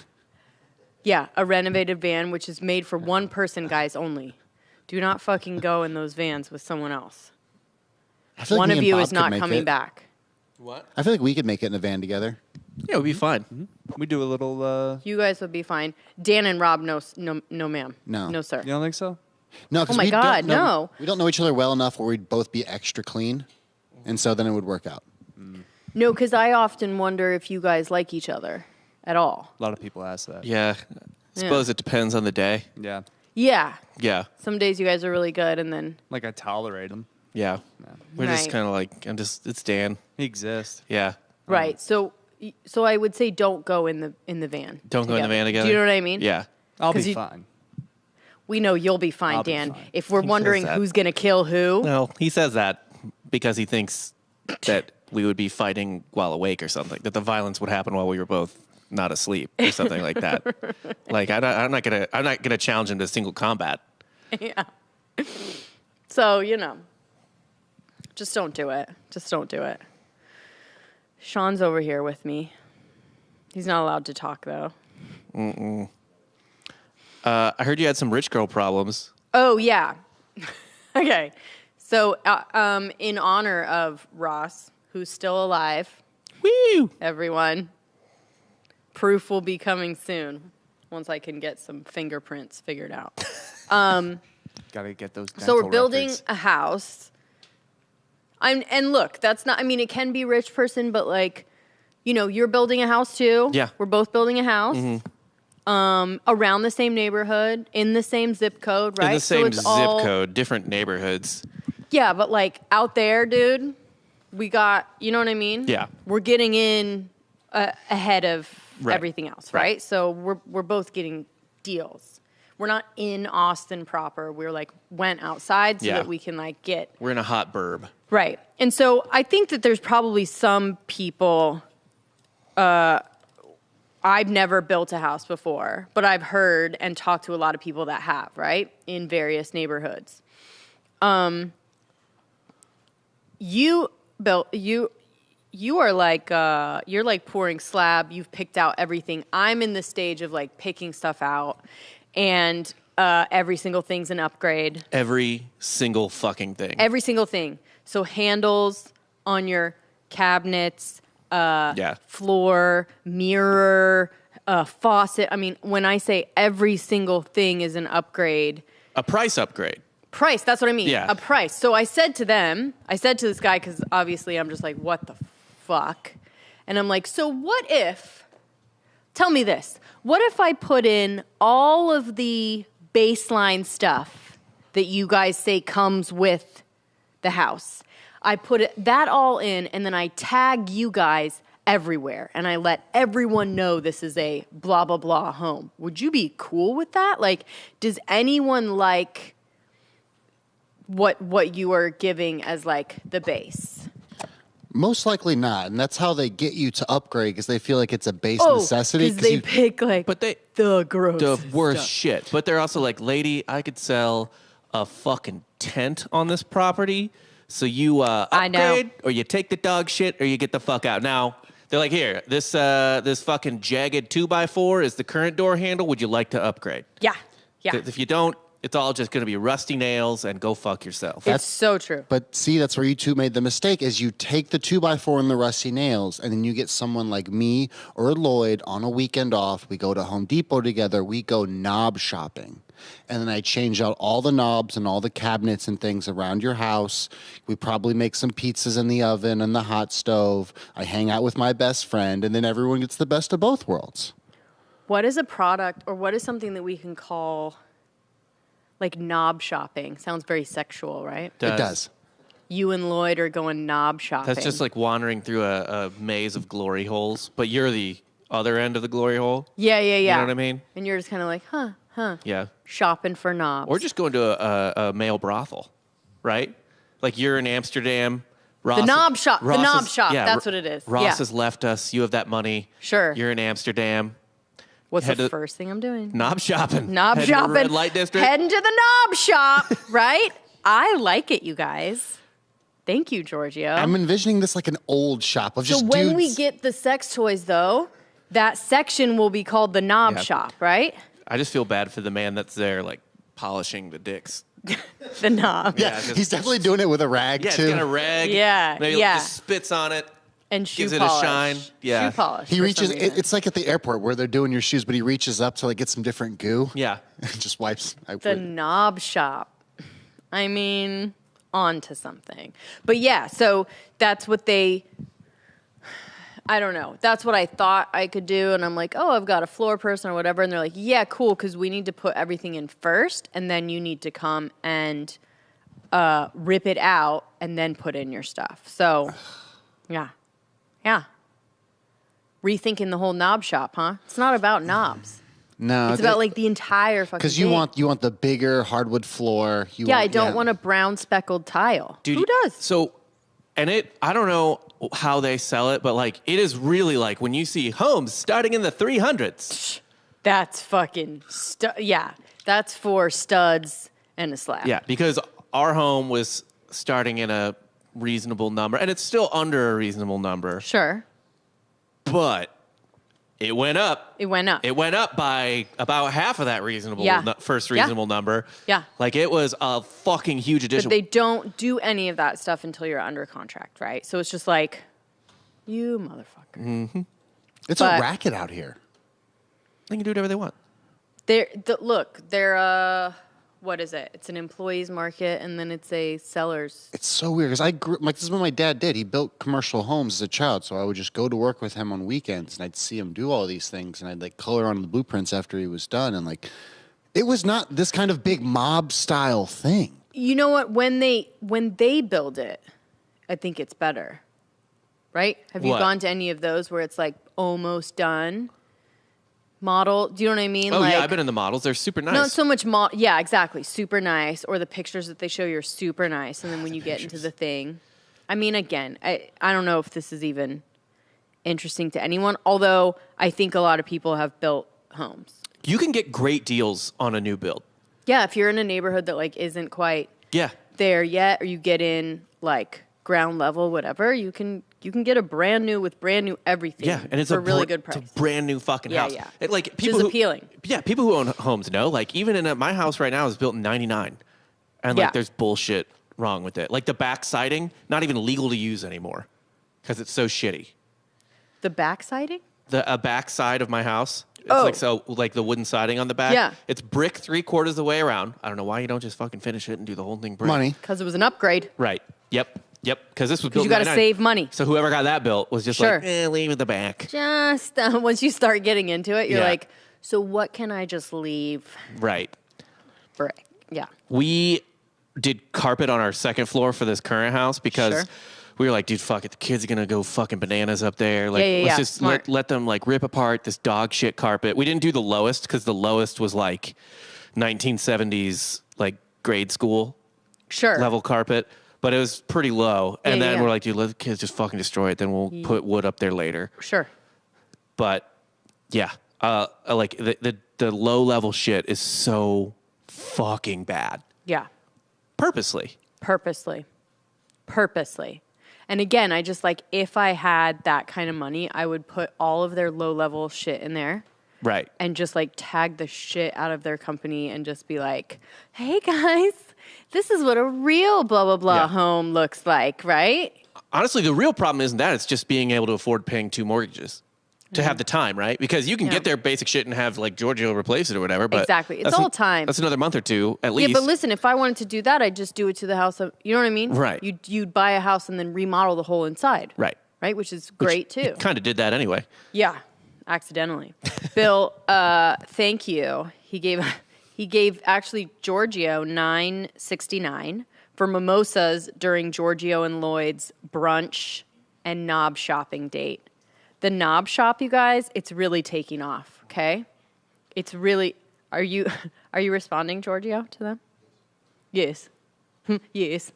Yeah, a renovated van, which is made for one person, guys, only. Do not fucking go in those vans with someone else. I feel like One me of and you Bob is could not make coming it. back. What? I feel like we could make it in a van together. Yeah, it would be fine. We do a little. You guys would be fine. Dan and Rob, no, ma'am. No. No, sir. You don't think so? No, 'cause Oh my we don't God, know- no. We don't know each other well enough where we'd both be extra clean, and so then it would work out. No, because I often wonder if you guys like each other at all. A lot of people ask that. Yeah. I suppose it depends on the day. Yeah. Yeah. Yeah. Some days you guys are really good, and then Like I tolerate him. Yeah. We're just Right. kind of like, it's Dan. He exists. Yeah. right. So I would say don't go in the van. Don't go in the van together. Do you know what I mean? Yeah. I'll be 'Cause you- fine. We know you'll be fine, I'll be Dan. fine. If we're He wondering says that. who's gonna kill who, Well, he says that because he thinks that we would be fighting while awake or something, that the violence would happen while we were both not asleep or something like that. Like, I'm not gonna challenge him to single combat. yeah. So just don't do it. Just don't do it. Sean's over here with me. He's not allowed to talk though. I heard you had some rich girl problems. Oh yeah. Okay. So in honor of Ross, who's still alive, Woo! everyone, proof will be coming soon once I can get some fingerprints figured out. Gotta get those. So we're dental building records. a house. And look, that's not, I mean, it can be rich person, but like, you're building a house too. Yeah. We're both building a house. Around the same neighborhood, in the same zip code, right? In the same so it's zip all, code, different neighborhoods. Yeah, but like out there, dude, we got, you know what I mean? Yeah. We're getting in ahead of Right. everything else, right? So we're both getting deals. We're not in Austin proper. We're like went outside so Yeah. that we can like get We're in a hot burb. right. And so I think that there's probably some people. I've never built a house before, but I've heard and talked to a lot of people that have, right, in various neighborhoods. You are like you're like pouring slab. You've picked out everything. I'm in the stage of like picking stuff out, and every single thing's an upgrade. Every single fucking thing. Every single thing. So handles on your cabinets, Yeah. floor, mirror, faucet. I mean, when I say every single thing is an upgrade, A price upgrade. price, that's what I mean. Yeah. A price. So I said to this guy, because obviously I'm just like, what the fuck? And I'm like, so what if, tell me this, what if I put in all of the baseline stuff that you guys say comes with the house? I put that all in, and then I tag you guys everywhere, and I let everyone know this is a blah, blah, blah home. Would you be cool with that? Like, does anyone like what you are giving as like the base? Most likely not, and that's how they get you to upgrade because they feel like it's a base Oh, necessity. because they pick like But they the gross the worst stuff. shit. But they're also like, lady, I could sell a fucking tent on this property. So you I know. upgrade, or you take the dog shit, or you get the fuck out. Now they're like, here, this fucking jagged 2x4 is the current door handle. Would you like to upgrade? Yeah. If you don't, it's all just going to be rusty nails and go fuck yourself. It's so true. But see, that's where you two made the mistake is you take the 2x4 and the rusty nails, and then you get someone like me or Lloyd on a weekend off. We go to Home Depot together. We go knob shopping. And then I change out all the knobs and all the cabinets and things around your house. We probably make some pizzas in the oven and the hot stove. I hang out with my best friend, and then everyone gets the best of both worlds. What is a product, or what is something that we can call like knob shopping? Sounds very sexual, right? It does. You and Lloyd are going knob shopping. That's just like wandering through a maze of glory holes, but you're the other end of the glory hole. yeah. You know what I mean? And you're just kind of like, huh, Yeah. shopping for knobs. Or just going to a male brothel, right? Like you're in Amsterdam. Ross, The knob shop. The Ross knob is- shop. yeah, That's what it is. Ross Yeah. has left us. You have that money. Sure. You're in Amsterdam. What's head the to- first thing I'm doing? Knob shopping. Knob Head to the shopping. Red light district. Heading to the knob shop, right? I like it, you guys. Thank you, Giorgio. I'm envisioning this like an old shop of so just when dudes. we get the sex toys, though, that section will be called the knob Yeah. shop, right? I just feel bad for the man that's there, like polishing the dicks. The knob. Yeah, just- He's definitely doing it with a rag Yeah, too. it's got a rag. Yeah, Maybe yeah. just spits on it. And shoe Gives it a polish. shine. Yeah. Shoe polish. He for reaches. some reason. It's like at the airport where they're doing your shoes, but he reaches up to like get some different goo. Yeah. And just wipes. The knob shop. I mean, on to something. But yeah, so that's what they, I don't know. That's what I thought I could do. And I'm like, oh, I've got a floor person or whatever. And they're like, yeah, cool, because we need to put everything in first. And then you need to come and rip it out and then put in your stuff. So, yeah. Yeah. Rethinking the whole knob shop, huh? It's not about knobs. No, It's about like the entire fucking because thing. you want the bigger hardwood floor. I don't want a brown speckled tile. Dude, Who does? So, and I don't know how they sell it, but like, it is really like when you see homes starting in the 300s. That's fucking yeah. That's for studs and a slab. Yeah, because our home was starting in a reasonable number, and it's still under a reasonable number, Sure. but it went up. It went up. It went up by about half of that reasonable Yeah. first Yeah. reasonable number. Yeah. Like it was a fucking huge addition. But they don't do any of that stuff until you're under contract, right? So it's just like, you motherfucker. Mm-hmm. It's but- a racket out here. They can do whatever they want. They're what is it? It's an employees market, and then it's a sellers. It's so weird because I grew like this is what my dad did. He built commercial homes as a child, so I would just go to work with him on weekends, and I'd see him do all these things, and I'd like color on the blueprints after he was done, and like it was not this kind of big mob style thing. You know what? When they build it, I think it's better. Right? Have you What? gone to any of those where it's like almost done? Model, do you know what I mean? Oh like, yeah, I've been in the models. They're super nice. Not so much yeah, exactly. Super nice. Or the pictures that they show you are super nice. And then when you get into the thing, I mean, again, I don't know if this is even interesting to anyone, although I think a lot of people have built homes. You can get great deals on a new build. Yeah, if you're in a neighborhood that like isn't quite Yeah. there yet, or you get in like ground level, whatever, you can get a brand new with brand new everything. Yeah, and it's for a a really good price. It's a brand new fucking Yeah, house. yeah. It, like Which people is who, appealing. Yeah, people who own homes know. Like even in my house right now is built in '99, and like Yeah. there's bullshit wrong with it. Like the back siding, not even legal to use anymore because it's so shitty. The back siding? The back side of my house. It's Oh. like the wooden siding on the back. Yeah. It's brick 3/4 of the way around. I don't know why you don't just fucking finish it and do the whole thing brick. Money. Because it was an upgrade. Right. Yep. Because this was built You got to in 99. save money. So whoever got that built was just Sure. like, leave it the back. Just once you start getting into it, you're Yeah. like, so what can I just leave? Right. Brick. Yeah. We did carpet on our second floor for this current house because Sure. we were like, dude, fuck it. The kids are going to go fucking bananas up there. Like, Yeah, let's just smart. let them like rip apart this dog shit carpet. We didn't do the lowest because the lowest was like 1970s, like grade school Sure. level carpet, but it was pretty low. And Yeah, then yeah. we're like, dude, let the kids just fucking destroy it. Then we'll put wood up there later. Sure. But yeah, like the low level shit is so fucking bad. Yeah. Purposely. Purposely. And again, I just like, if I had that kind of money, I would put all of their low level shit in there. Right. And just like tag the shit out of their company and just be like, hey guys, this is what a real blah, blah, blah Yeah. home looks like, right? Honestly, the real problem isn't that. It's just being able to afford paying 2 mortgages to have the time, right? Because you can Yeah. get their basic shit and have like Giorgio replace it or whatever. But Exactly. It's that's all time. That's another month or two at least. Yeah, but listen, if I wanted to do that, I'd just do it to the house of, you know what I mean? Right. You'd buy a house and then remodel the whole inside. Right. Right, which is great too. Kind of did that anyway. Yeah, accidentally. Bill, thank you. He gave actually Giorgio $9.69 for mimosas during Giorgio and Lloyd's brunch and knob shopping date. The knob shop, you guys, it's really taking off. Okay, it's really. Are you responding, Giorgio, to them? Yes, yes.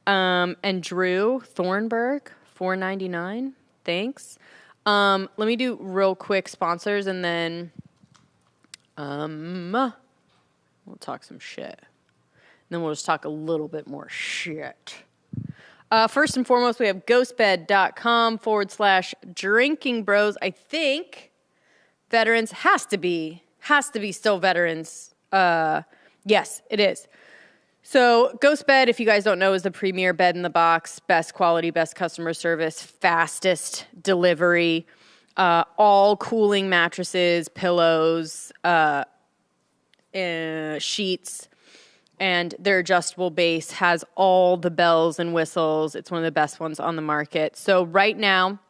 And Drew Thornburg, $4.99. Thanks. Let me do real quick sponsors, and then we'll talk some shit. And then we'll just talk a little bit more shit. First and foremost, we have ghostbed.com/drinking bros. I think veterans has to be still veterans Yes, it is. So Ghost Bed, if you guys don't know, is the premier bed in the box, best quality, best customer service, fastest delivery, all cooling mattresses, pillows, sheets, and their adjustable base has all the bells and whistles. It's one of the best ones on the market. So right now,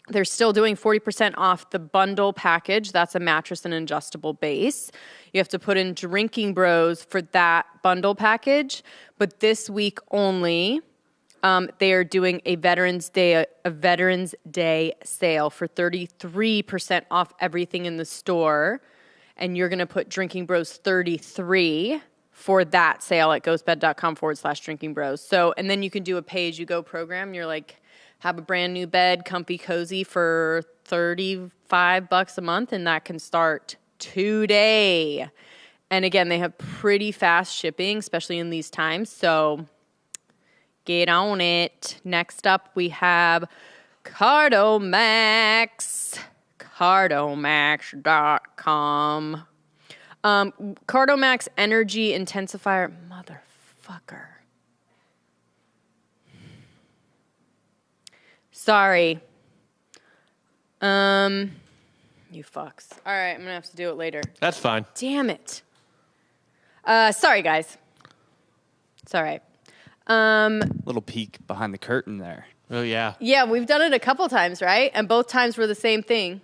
they're still doing 40% off the bundle package. That's a mattress and adjustable base. You have to put in Drinking Bros for that bundle package. But this week only, they are doing a Veterans Day sale for 33% off everything in the store. And you're going to put Drinking Bros 33 for that sale at ghostbed.com/Drinking Bros. So, and then you can do a pay-as-you-go program. You're like, have a brand new bed, comfy, cozy for $35 a month, and that can start today. And again, they have pretty fast shipping, especially in these times. So get on it. Next up, we have Cardomax. Cardomax.com. Cardomax Energy Intensifier. Motherfucker. Sorry. You fucks. All right, I'm going to have to do it later. That's fine. Damn it. Sorry, guys. It's all right. Little peek behind the curtain there. Oh, yeah. Yeah, we've done it a couple times, right? And both times were the same thing.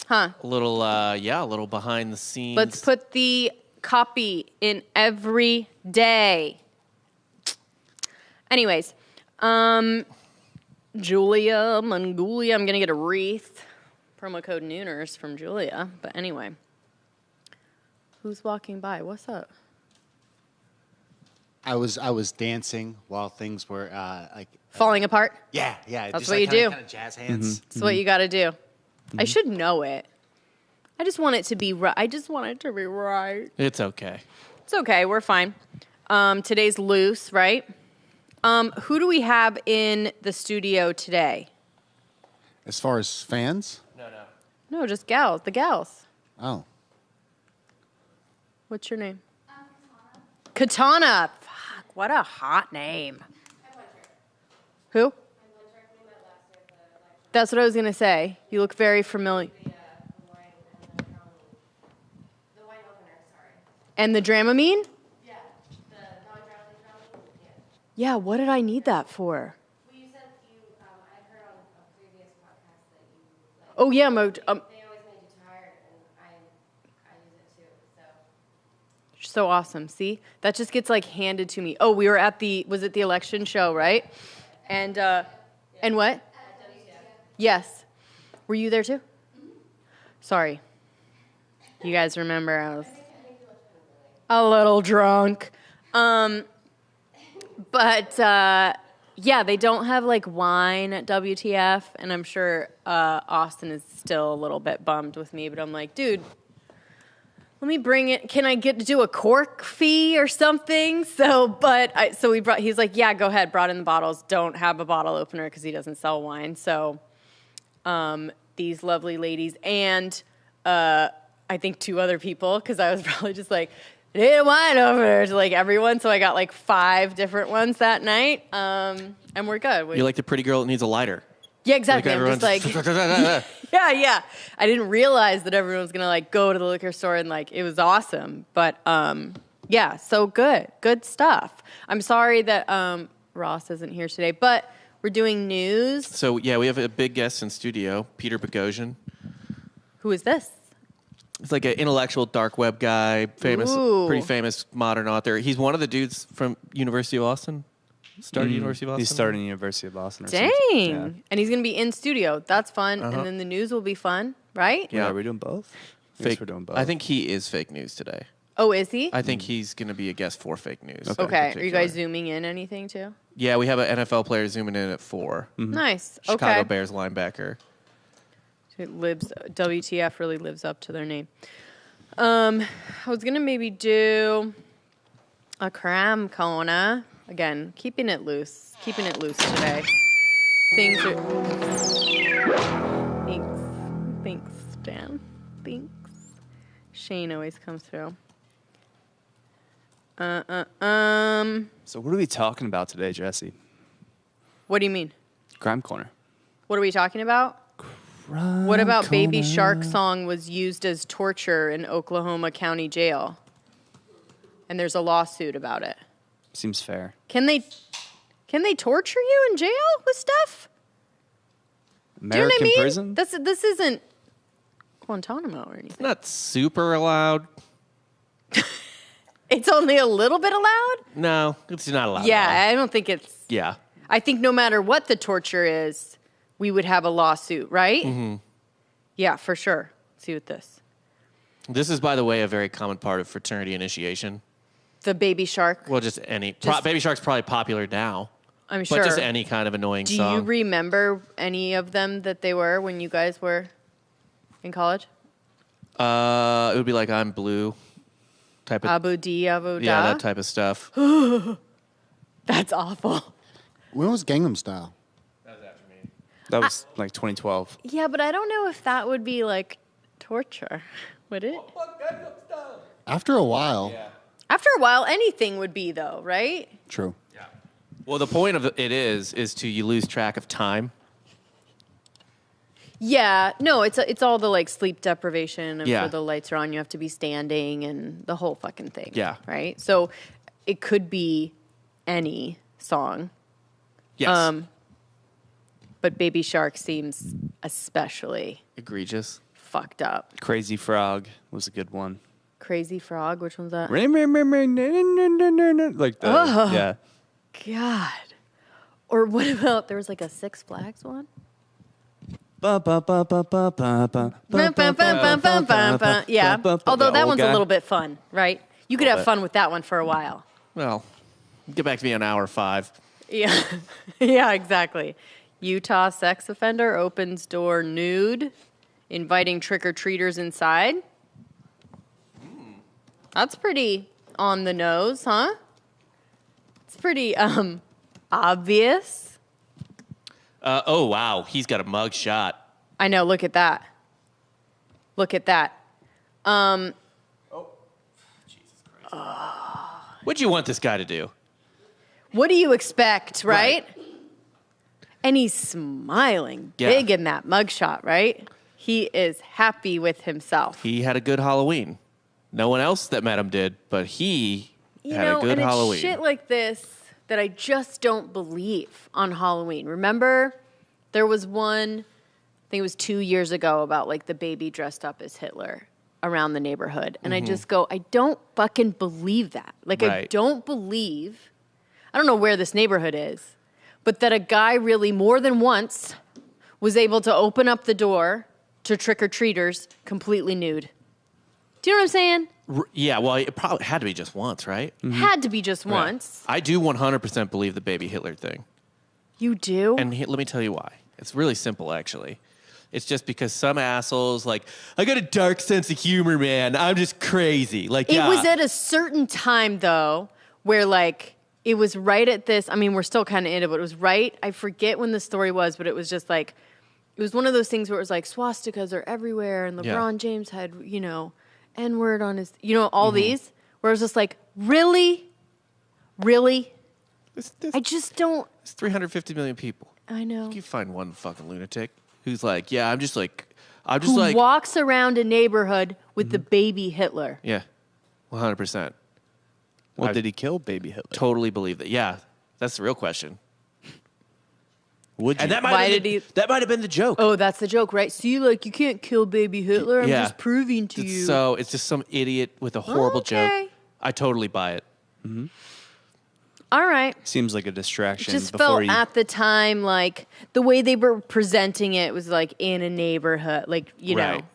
Huh. A little behind the scenes. Let's put the copy in every day. Anyways, Julia Mangulia. I'm going to get a wreath. Promo code Nooners from Julia. But anyway. Who's walking by? What's up? I was dancing while things were Falling apart? yeah. That's just what you do. Kind of jazz hands. That's what you got to do. I should know it. I just want it to be right. I just want it to be right. It's okay. It's okay. We're fine. Today's loose, right? Who do we have in the studio today? As far as fans, No, just gals. The gals. oh, What's your name? Katana. Fuck, what a hot name. Who? That's what I was going to say. You look very familiar. And the Dramamine? Yeah, the non-drowsy Dramamine. Yeah, what did I need that for? Well, you said I heard on a previous podcast that you, Oh, yeah. they always make you tired, and I use it too, so. So awesome. See? That just gets like handed to me. Oh, we were at was it the election show, right? And what? Yes. Were you there too? Sorry. You guys remember I was a little drunk. But yeah, they don't have like wine at WTF, and I'm sure Austin is still a little bit bummed with me, but I'm like, dude, let me bring it. Can I get to do a cork fee or something? So he's like, yeah, go ahead. Brought in the bottles. Don't have a bottle opener because he doesn't sell wine. So these lovely ladies and I think 2 other people, because I was probably just like, I need a wine opener to like everyone. So I got like 5 different ones that night. And we're good. You're like the pretty girl that needs a lighter. Yeah, exactly. I'm just like, yeah. I didn't realize that everyone was going to like go to the liquor store and like, it was awesome. But yeah, so good stuff. I'm sorry that Ross isn't here today, but we're doing news. So yeah, we have a big guest in studio, Peter Boghossian. Who is this? He's like an intellectual dark web guy, Ooh. pretty famous modern author. He's one of the dudes from University of Austin. Started University of Boston. He started University of Boston. Or Dang. something. Yeah. And he's going to be in studio. That's fun. And then the news will be fun, right? Yeah. Are we doing both? I guess we're doing both. I think he is fake news today. Oh, is he? I think he's going to be a guest for fake news. Okay. Are you guys zooming in anything too? Yeah, we have an NFL player zooming in at 4. Nice. Chicago Okay. Bears linebacker. WTF really lives up to their name. I was going to maybe do a cram corner. Again, keeping it loose today. Things are... Thanks, Dan. Thanks. Shane always comes through. So what are we talking about today, Jessie? What do you mean? Crime Corner. What are we talking about? What about Baby Shark song was used as torture in Oklahoma County Jail? And there's a lawsuit about it. Seems fair. Can they torture you in jail with stuff? American Do you know what I mean? prison? This isn't Guantanamo or anything. Not super allowed. It's only a little bit allowed? No, it's not allowed. Yeah, at all. I don't think it's... Yeah. I think no matter what the torture is, we would have a lawsuit, right? Mm-hmm. Yeah, for sure. Let's see what this. This is, by the way, a very common part of fraternity initiation. The baby shark. Well, just any. Baby Shark's probably popular now. I'm sure. But just any kind of annoying song. Do you remember any of them that they were when you guys were in college? It would be like I'm Blue type of. Abu Di, Abu Da? Yeah, that type of stuff. That's awful. When was Gangnam Style? That was like 2012. Yeah, but I don't know if that would be like torture. Would it? After a while. Yeah. After a while, anything would be, though, right? True. Well, the point of it is to you lose track of time. Yeah, no, it's all the like sleep deprivation and Yeah. for the lights are on, you have to be standing and the whole fucking thing. Yeah. Right? So it could be any song. Yes. But Baby Shark seems especially Egregious. fucked up. Crazy Frog was a good one. Crazy Frog, which one's that? Like the, yeah. God. Or what about, there was like a Six Flags one? Yeah. Although that one's a little bit fun, right? You could have fun with that one for a while. Well, get back to me on hour 5. Yeah. Yeah, exactly. Utah sex offender opens door nude, inviting trick-or-treaters inside. That's pretty on the nose, huh? It's pretty obvious. Oh, wow. He's got a mug shot. I know, look at that. Look at that. What'd you want this guy to do? What do you expect, right? And he's smiling big in that mugshot, right? He is happy with himself. He had a good Halloween. No one else that met him did, but he had a good and Halloween. It's shit like this that I just don't believe on Halloween. Remember, there was one, I think it was 2 years ago, about like the baby dressed up as Hitler around the neighborhood. And I just go, I don't fucking believe that. Like, I Right. don't believe, I don't know where this neighborhood is, but that a guy really more than once was able to open up the door to trick-or-treaters completely nude. Do you know what I'm saying? Yeah, well, it probably had to be just once, right? Had to be just once. I do 100% believe the baby Hitler thing. You do? And let me tell you why. It's really simple, actually. It's just because some assholes, like, I got a dark sense of humor, man. I'm just crazy. Like, It was at a certain time, though, where, like, it was right at this. I mean, we're still kind of in it, but it was right. I forget when the story was, but it was just like, it was one of those things where it was like swastikas are everywhere, and LeBron James had, you know, N-word on his, you know, all these, where it was just like, really? Really? I just don't. It's 350 million people. I know. You find one fucking lunatic who's like, yeah, I'm just Who like, walks around a neighborhood with the baby Hitler. yeah, 100%. Well, I did he kill baby Hitler? Totally believe that. Yeah, that's the real question. Would you? And that Why might have did been, he- that might have been the joke. Oh, that's the joke, right? See, like, you can't kill baby Hitler. I'm Yeah. just proving to you. So it's just some idiot with a horrible Okay. joke. I totally buy it. All right. Seems like a It distraction. just before felt you, at the time like the way they were presenting it was like in a neighborhood, like, you Right. know,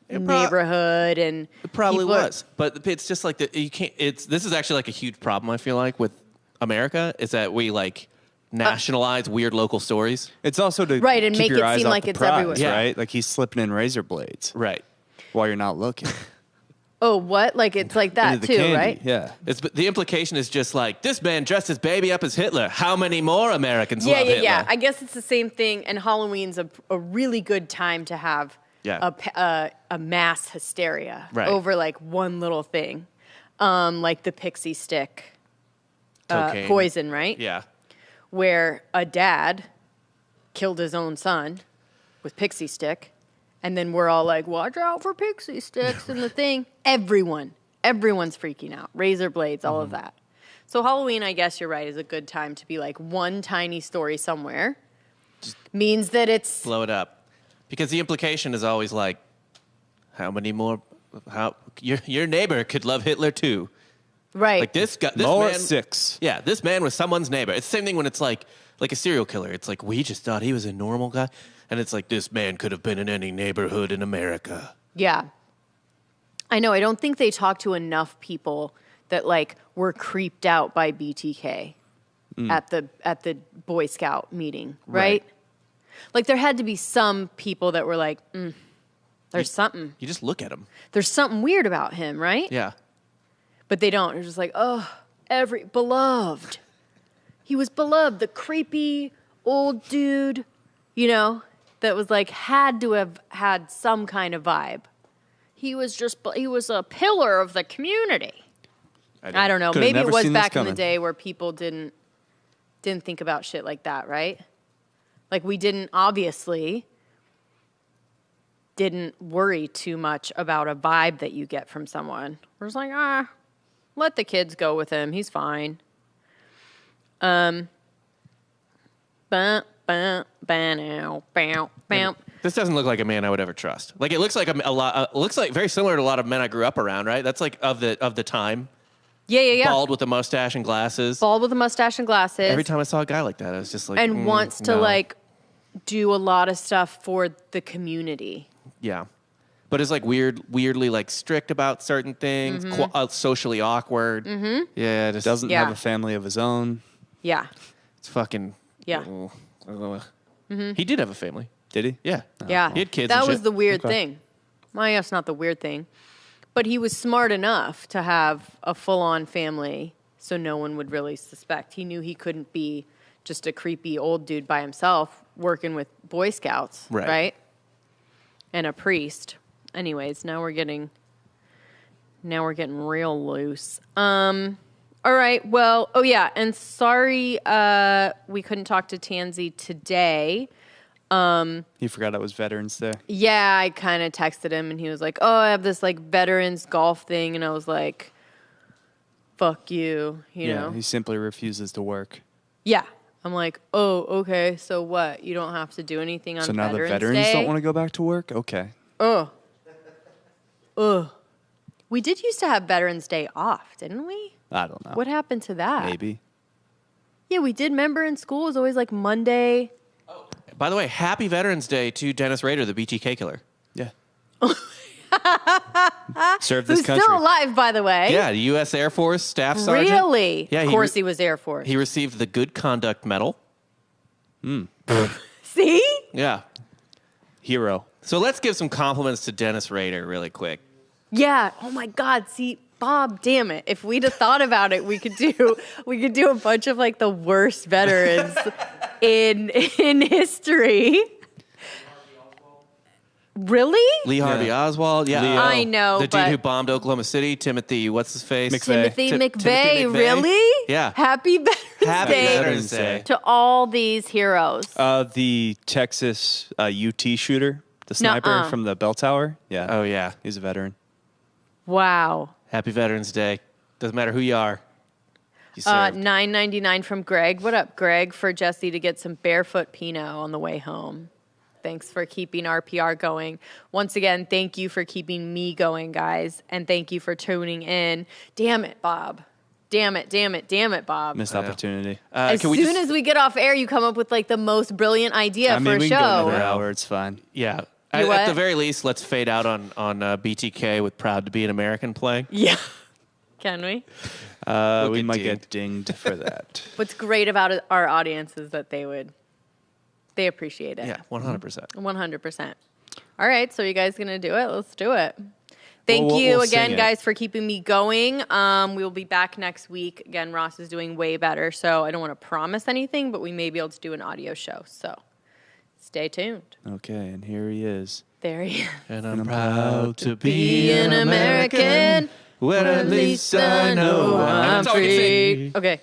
It neighborhood, and It probably people are- was, but it's just like you can't. This is actually like a huge problem. I feel like with America is that we like nationalize weird local stories. It's also to Right, and keep make your it eyes seem off like the it's prize, everywhere. Yeah. right? Like he's slipping in razor blades Right. while you're not looking. Oh, what? Like it's like that Into the too, candy, right? Yeah. The implication is just like this man dressed his baby up as Hitler. How many more Americans Yeah, love yeah, Hitler? yeah. I guess it's the same thing. And Halloween's a really good time to have Yeah. a mass hysteria Right. over like one little thing. like the pixie stick Cocaine. poison, right? Yeah. Where a dad killed his own son with pixie stick, and then we're all like, watch out for pixie sticks and the thing. Everyone's freaking out. Razor blades, all of that. So Halloween, I guess you're right, is a good time to be like one tiny story somewhere. Means that it's... Blow it up. Because the implication is always like, how many more... Your neighbor could love Hitler too. Right. Like this guy... This More man, 6. Yeah, this man was someone's neighbor. It's the same thing when it's like a serial killer. It's like, we just thought he was a normal guy. And it's like, this man could have been in any neighborhood in America. Yeah. I know. I don't think they talk to enough people that like were creeped out by BTK at the Boy Scout meeting, right? Like there had to be some people that were like, there's something. You just look at him. There's something weird about him, right? Yeah. But they don't. They're just like, oh, beloved. He was beloved. The creepy old dude, you know, that was like, had to have had some kind of vibe. He was a pillar of the community. I don't know. Could've Maybe it never was seen this back in the coming. day where people didn't think about shit like that, right? Like we didn't worry too much about a vibe that you get from someone. We're just like, let the kids go with him. He's fine. This doesn't look like a man I would ever trust. Like it looks like a lot. Looks like very similar to a lot of men I grew up around. Right? That's like of the time. Yeah. Bald with a mustache and glasses. Bald with a mustache and glasses. Every time I saw a guy like that, I was just like, and wants to no. like do a lot of stuff for the community. Yeah. But is like weirdly like strict about certain things, socially awkward. Mm-hmm. Yeah, just Doesn't have a family of his own. Yeah. It's fucking. Yeah. He did have a family. Did he? Yeah. Yeah. He had kids. That and was shit. the weird thing. Well, that's not the weird thing. But he was smart enough to have a full-on family so no one would really suspect. He knew he couldn't be just a creepy old dude by himself working with Boy Scouts, right? And a priest. Anyways, now we're getting real loose. All right. Well, oh yeah, and sorry we couldn't talk to Tansy today. He forgot it was Veterans Day. Yeah, I kind of texted him and he was like, "Oh, I have this like veterans golf thing." And I was like, "Fuck you," you know. He simply refuses to work. Yeah. I'm like, "Oh, okay. So what? You don't have to do anything on So now Veterans the veterans Day?" don't want to go back to work? Okay. Ugh. We did used to have Veterans Day off, didn't we? I don't know. What happened to that? Maybe. Yeah, we did. Remember in school it was always like Monday. By the way, happy Veterans Day to Dennis Rader, the BTK killer. Yeah. Served this Who's country. still alive, by the way. Yeah, the U.S. Air Force Staff Sergeant. Really? Yeah, Of course he was Air Force. He received the Good Conduct Medal. See? Yeah. Hero. So let's give some compliments to Dennis Rader really quick. Yeah. Oh my God. See, Bob, damn it. If we'd have thought about it, we could do a bunch of like the worst veterans in history. Really? Lee Harvey Oswald. Yeah. Leo. I know, The dude but who bombed Oklahoma City, Timothy, what's his face? Timothy Timothy McVeigh, McVeigh. really? Yeah. Happy Veterans Happy Day Veterans Day. to all these heroes. The Texas UT shooter, the sniper Nuh-uh. from the bell tower. Yeah. Oh, yeah. He's a veteran. Wow. Happy Veterans Day. Doesn't matter who you are. You served. $9.99 from Greg. What up, Greg? For Jessie to get some barefoot Pinot on the way home. Thanks for keeping RPR going. Once again, thank you for keeping me going, guys. And thank you for tuning in. Damn it, Bob. Damn it, Bob. Missed opportunity. As soon as we get off air, you come up with like the most brilliant idea I mean, for a we can go show. another hour. It's fine. Yeah. You what? At the very least, let's fade out on BTK with Proud to Be an American playing. Yeah. Can we? We get might dinged. get dinged for that. What's great about our audience is that they appreciate it. Yeah, 100%. 100%. All right, so you guys going to do it? Let's do it. Thank We'll you sing again, it. guys, for keeping me going. We will be back next week. Again, Ross is doing way better, so I don't want to promise anything, but we may be able to do an audio show. So stay tuned. Okay, and here he is. There he is. And I'm proud to be Be an an American. American. Well, at least I know I'm free. Okay.